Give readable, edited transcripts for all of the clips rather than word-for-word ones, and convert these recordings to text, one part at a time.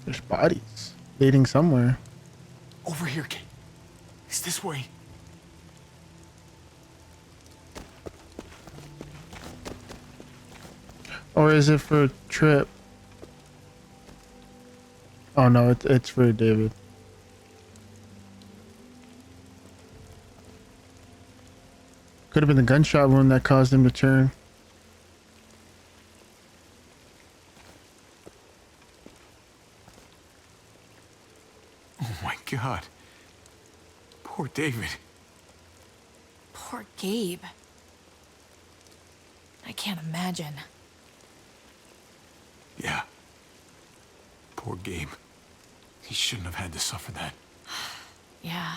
There's bodies leading somewhere. Over here, Gabe. It's this way. Or is it for a trip? Oh no, it's for David. Could have been the gunshot wound that caused him to turn. Oh my God. Poor David. Poor Gabe. I can't imagine. Yeah. Poor Gabe. He shouldn't have had to suffer that. Yeah.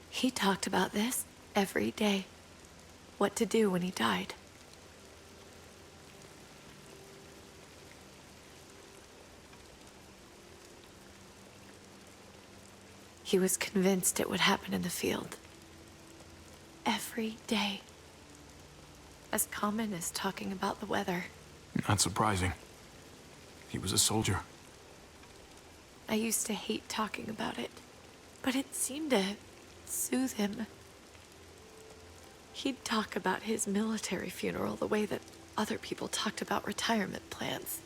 He talked about this every day. What to do when he died. He was convinced it would happen in the field. Every day. As common as talking about the weather. Not surprising. He was a soldier. I used to hate talking about it, but it seemed to soothe him. He'd talk about his military funeral the way that other people talked about retirement plans.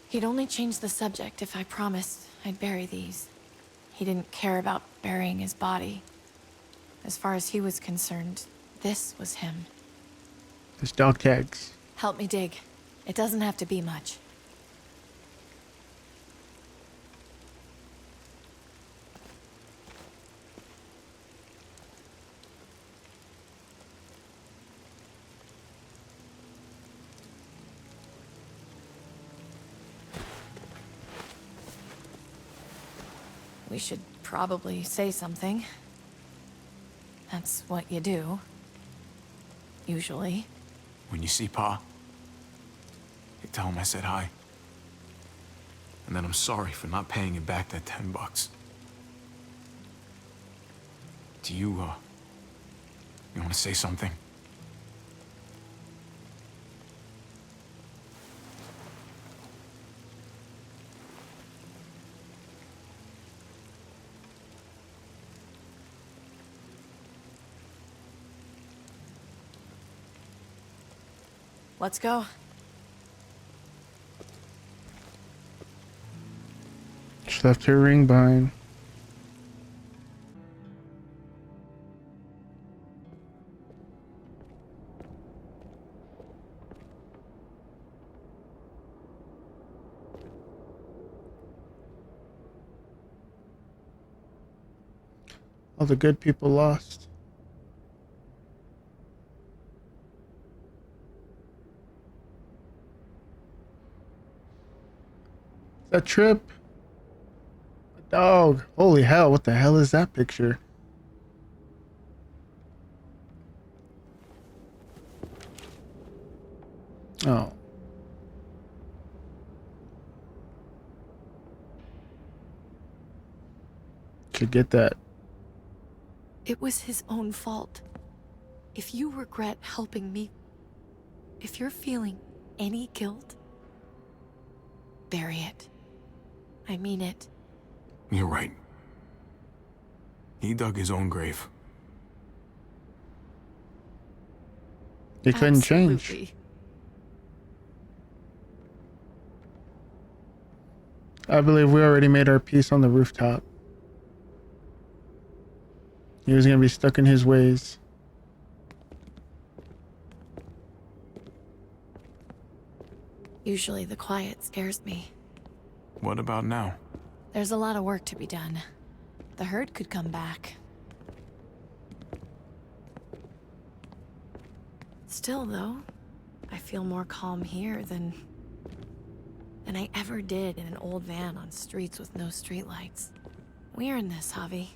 He'd only change the subject if I promised I'd bury these. He didn't care about burying his body. As far as he was concerned, this was him. There's dog tags. Help me dig. It doesn't have to be much. We should probably say something. That's what you do. Usually. When you see Pa, you tell him I said hi. And then I'm sorry for not paying him back that $10. Do you want to say something? Let's go. She left her ring behind. All the good people lost. That trip. A dog. Holy hell, what the hell is that picture? Oh. Could get that. It was his own fault. If you regret helping me, if you're feeling any guilt, bury it. I mean it. You're right. He dug his own grave. They couldn't change. Absolutely. I believe we already made our peace on the rooftop. He was gonna be stuck in his ways. Usually the quiet scares me. What about now? There's a lot of work to be done. The herd could come back. Still, though, I feel more calm here than I ever did in an old van on streets with no streetlights. We earned this, Javi.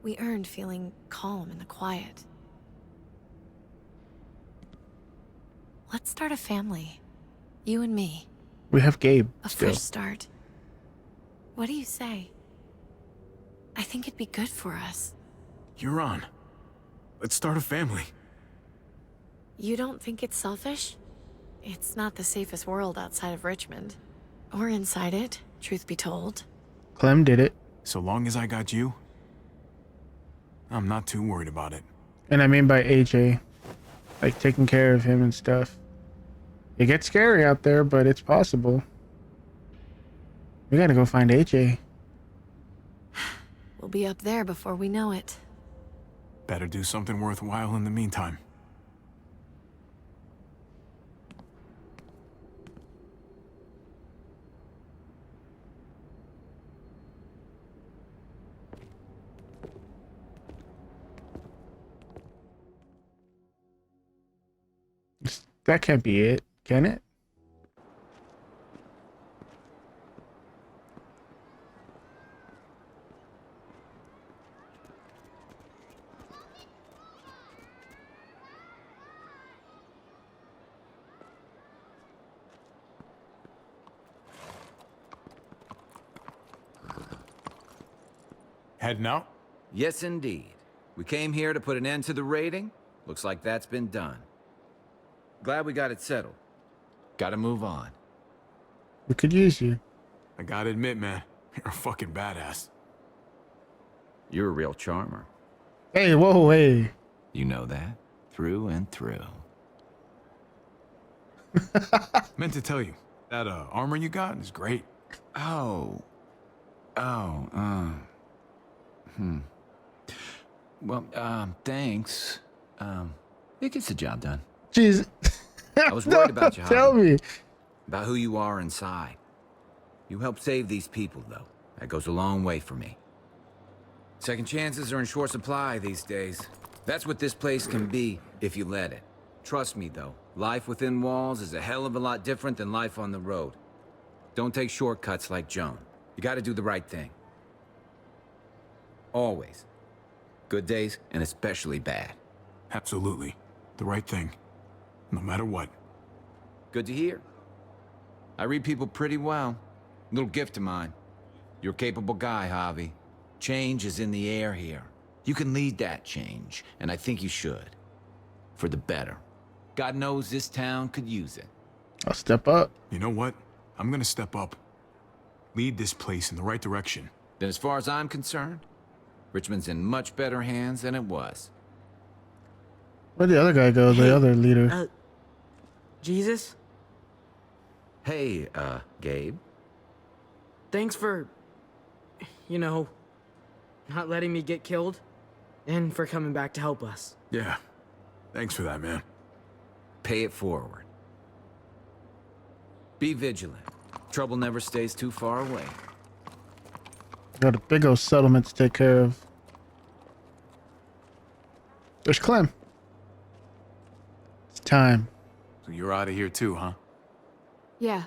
We earned feeling calm in the quiet. Let's start a family. You and me. We have Gabe A still. fresh start. What do you say? I think it'd be good for us. You're on. Let's start a family. You don't think it's selfish? It's not the safest world outside of Richmond. Or inside it, truth be told. Clem did it. So long as I got you, I'm not too worried about it. And I mean by AJ. Like taking care of him and stuff. It gets scary out there, but it's possible. We gotta go find AJ. We'll be up there before we know it. Better do something worthwhile in the meantime. That can't be it, can it? Heading out? Yes, indeed. We came here to put an end to the raiding. Looks like that's been done. Glad we got it settled. Gotta move on. We could use you. I gotta admit, man, you're a fucking badass. You're a real charmer. Hey, whoa, hey. You know that? Through and through. Meant to tell you, that armor you got is great. Oh. Well, thanks. It gets the job done. Jeez. I was worried about you, Tell Javier. me. About who you are inside. You helped save these people, though. That goes a long way for me. Second chances are in short supply these days. That's what this place can be, if you let it. Trust me, though. Life within walls is a hell of a lot different than life on the road. Don't take shortcuts like Joan. You gotta do the right thing. Always. Good days, and especially bad. Absolutely. The right thing. No matter what. Good to hear. I read people pretty well. Little gift of mine. You're a capable guy, Javi. Change is in the air here. You can lead that change, and I think you should. For the better. God knows this town could use it. I'll step up. You know what? I'm gonna step up. Lead this place in the right direction. Then as far as I'm concerned, Richmond's in much better hands than it was. Where'd the other guy go? The other leader. Jesus? Hey, Gabe. Thanks for, not letting me get killed. And for coming back to help us. Yeah. Thanks for that, man. Pay it forward. Be vigilant. Trouble never stays too far away. Got a big old settlement to take care of. There's Clem. It's time. So you're out of here too, huh? Yeah.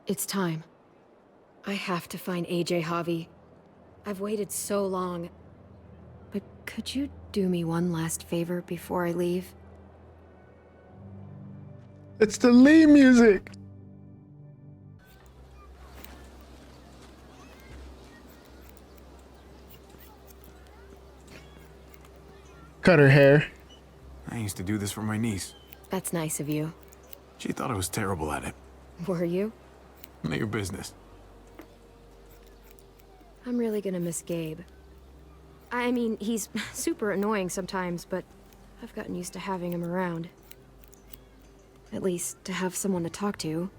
It's time. I have to find AJ, Javi. I've waited so long. But could you do me one last favor before I leave? It's the Lee music. Cut her hair. I used to do this for my niece. That's nice of you. She thought I was terrible at it. Were you? None of your business. I'm really gonna miss Gabe. I mean, he's super annoying sometimes, but I've gotten used to having him around. At least, to have someone to talk to,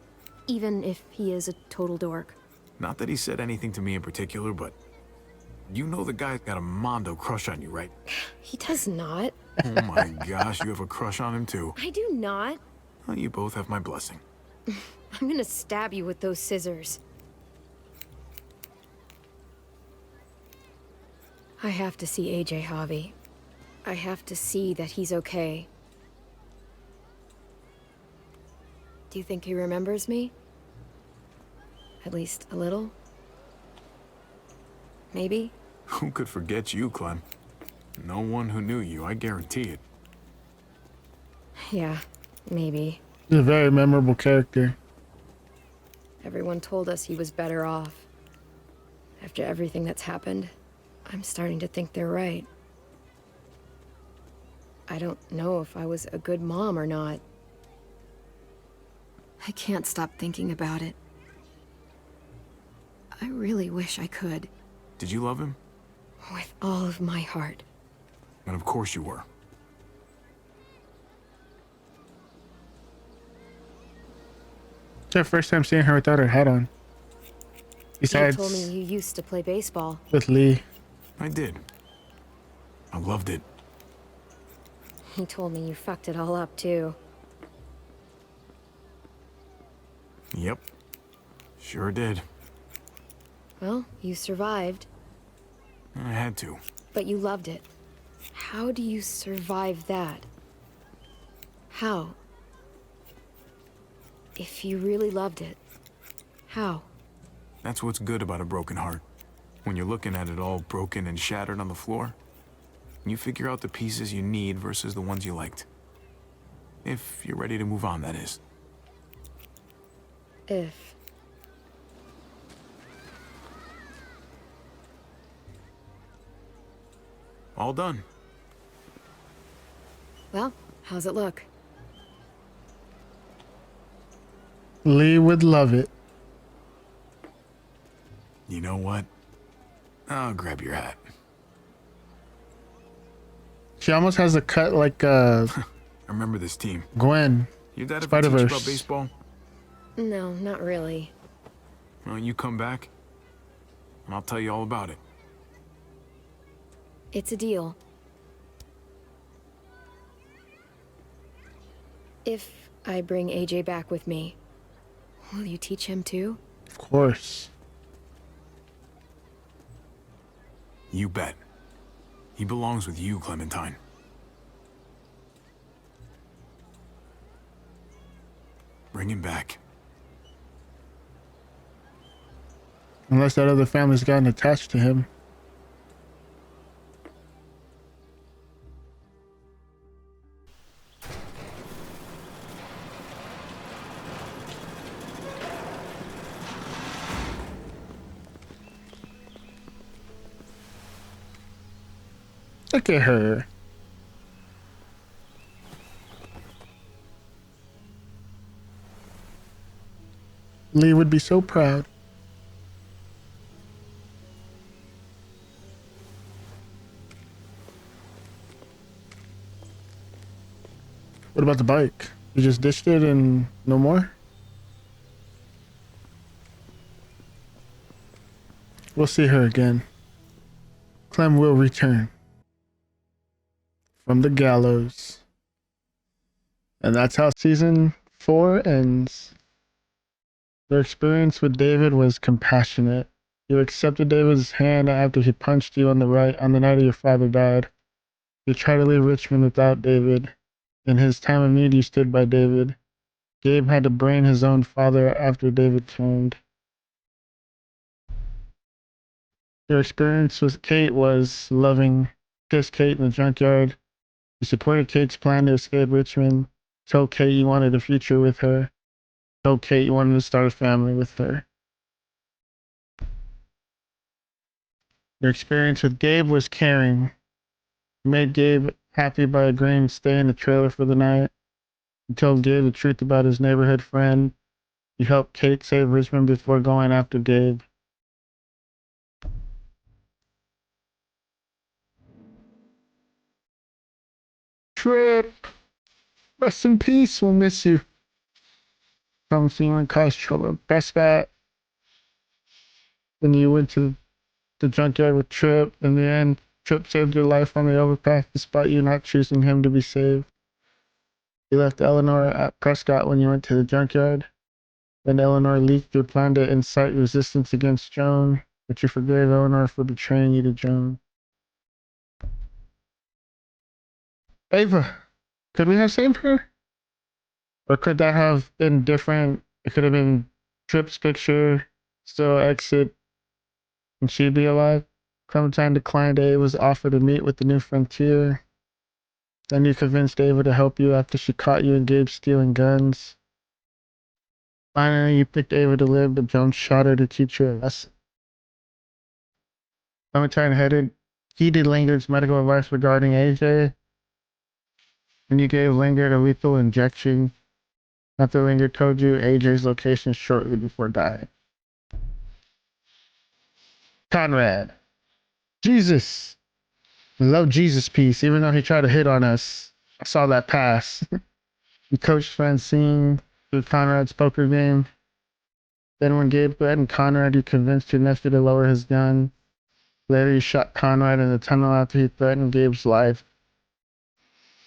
even if he is a total dork. Not that he said anything to me in particular, but you know the guy's got a mondo crush on you, right? He does not. Oh my gosh, you have a crush on him too. I do not. Well, you both have my blessing. I'm gonna stab you with those scissors. I have to see AJ, Javi. I have to see that he's okay. Do you think he remembers me? At least a little? Maybe? Who could forget you, Clem? No one who knew you, I guarantee it. Yeah, maybe. He's a very memorable character. Everyone told us he was better off. After everything that's happened, I'm starting to think they're right. I don't know if I was a good mom or not. I can't stop thinking about it. I really wish I could. Did you love him? With all of my heart. And of course you were. It's our first time seeing her without her hat on. You Besides, told me you used to play baseball. with Lee. I did. I loved it. He told me you fucked it all up, too. Yep. Sure did. Well, you survived, I had to. but you loved it. How do you survive that? How? If you really loved it, how? That's what's good about a broken heart. When you're looking at it all broken and shattered on the floor, you figure out the pieces you need versus the ones you liked. If you're ready to move on, that is. If. All done. Well, how's it look? Lee would love it. You know what? I'll grab your hat. She almost has a cut like I remember this team. Gwen. Your dad ever teach you Spider-Verse. about baseball? No, not really. Well, you come back, and I'll tell you all about it. It's a deal. If I bring AJ back with me, will you teach him too? Of course. You bet. He belongs with you, Clementine. Bring him back. Unless that other family's gotten attached to him. Look at her. Lee would be so proud. What about the bike? You just ditched it and no more? We'll see her again. Clem will return from the Gallows. And that's how season 4 ends. Their experience with David was compassionate. You accepted David's hand after he punched you on the night of your father died. You tried to leave Richmond without David. In his time of need, you stood by David. Gabe had to brain his own father after David turned. Your experience with Kate was loving. Kissed Kate in the junkyard. You supported Kate's plan to escape Richmond. Told Kate you wanted a future with her. Told Kate you wanted to start a family with her. Your experience with Gabe was caring. You made Gabe happy by agreeing to stay in the trailer for the night. You told Gabe the truth about his neighborhood friend. You helped Kate save Richmond before going after Gabe. Trip! Rest in peace, we'll miss you. Come feeling cause trouble. Best bet. Then you went to the junkyard with Trip. In the end, Trip saved your life on the overpass despite you not choosing him to be saved. You left Eleanor at Prescott when you went to the junkyard. Then Eleanor leaked your plan to incite resistance against Joan, but you forgave Eleanor for betraying you to Joan. Ava, could we have saved her? Or could that have been different? It could have been Trip's picture, still exit, and she'd be alive. Clementine declined Ava's offer to meet with the New Frontier. Then you convinced Ava to help you after she caught you and Gabe stealing guns. Finally, you picked Ava to live, but Joan shot her to teach her a lesson. Clementine heeded Lingard's medical advice regarding AJ, and you gave Lingard a lethal injection After Linger told you AJ's location shortly before dying. Conrad. Jesus. We love Jesus piece, even though he tried to hit on us. I saw that pass. You coached Francine through Conrad's poker game. Then when Gabe threatened Conrad, you convinced your nephew to lower his gun. Later, you shot Conrad in the tunnel after he threatened Gabe's life.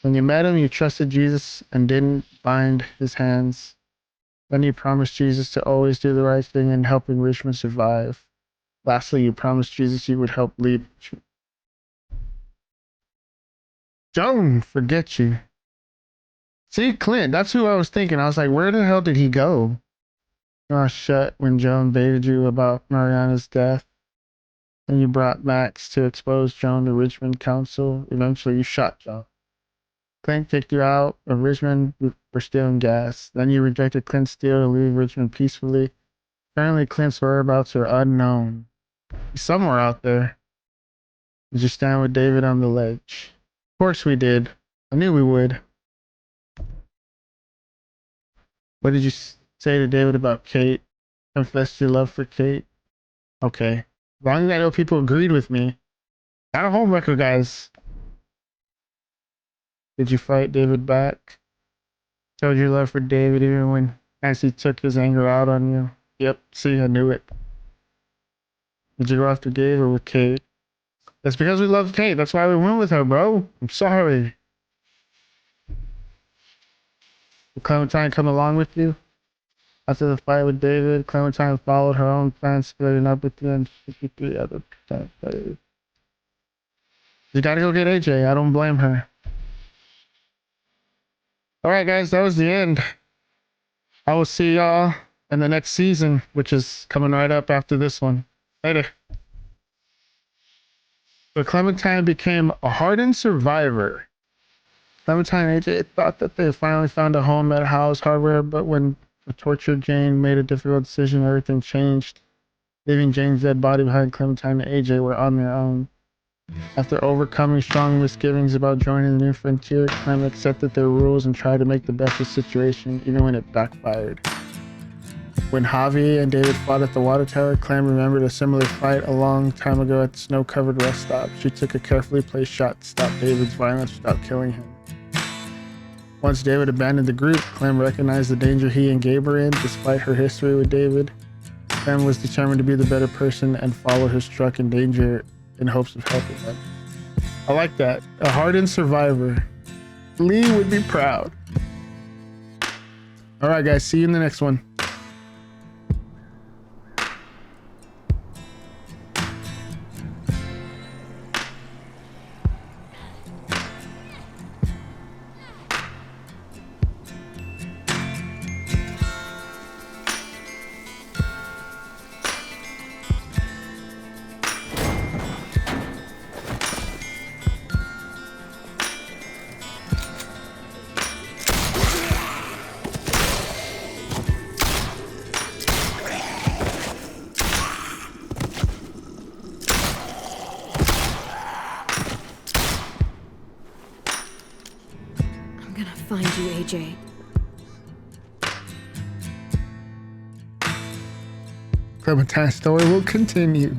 When you met him, you trusted Jesus and didn't bind his hands. Then you promised Jesus to always do the right thing in helping Richmond survive. Lastly, you promised Jesus you would help lead. Joan, forget you. See, Clint, that's who I was thinking. I was like, where the hell did he go? Your mouth shut when Joan baited you about Mariana's death. Then you brought Max to expose Joan to Richmond Council. Eventually, you shot Joan. Clint kicked you out of Richmond for stealing gas. Then you rejected Clint's deal to leave Richmond peacefully. Apparently, Clint's whereabouts are unknown. He's somewhere out there. Did you stand with David on the ledge? Of course we did. I knew we would. What did you say to David about Kate? Confessed your love for Kate? Okay. As long as I know people agreed with me. Not a home record, guys. Did you fight David back? Showed your love for David even when Nancy took his anger out on you? Yep, see, I knew it. Did you go after Gabe or with Kate? That's because we love Kate. That's why we went with her, bro. I'm sorry. Will Clementine come along with you? After the fight with David, Clementine followed her own plan, splitting up with you and 53 other players. You gotta go get AJ. I don't blame her. Alright, guys, that was the end. I will see y'all in the next season, which is coming right up after this one. Later. So Clementine became a hardened survivor. Clementine and AJ thought that they finally found a home at House Hardware, but when the tortured Jane made a difficult decision, everything changed. Leaving Jane's dead body behind, Clementine and AJ were on their own. After overcoming strong misgivings about joining the new frontier, Clem accepted their rules and tried to make the best of the situation, even when it backfired. When Javier and David fought at the water tower, Clem remembered a similar fight a long time ago at the snow-covered rest stop. She took a carefully placed shot to stop David's violence without killing him. Once David abandoned the group, Clem recognized the danger he and Gabe were in. Despite her history with David, Clem was determined to be the better person and follow his truck in danger in hopes of helping them. I like that. A hardened survivor. Lee would be proud. Alright guys, see you in the next one. Find you, AJ. Clementine's story will continue.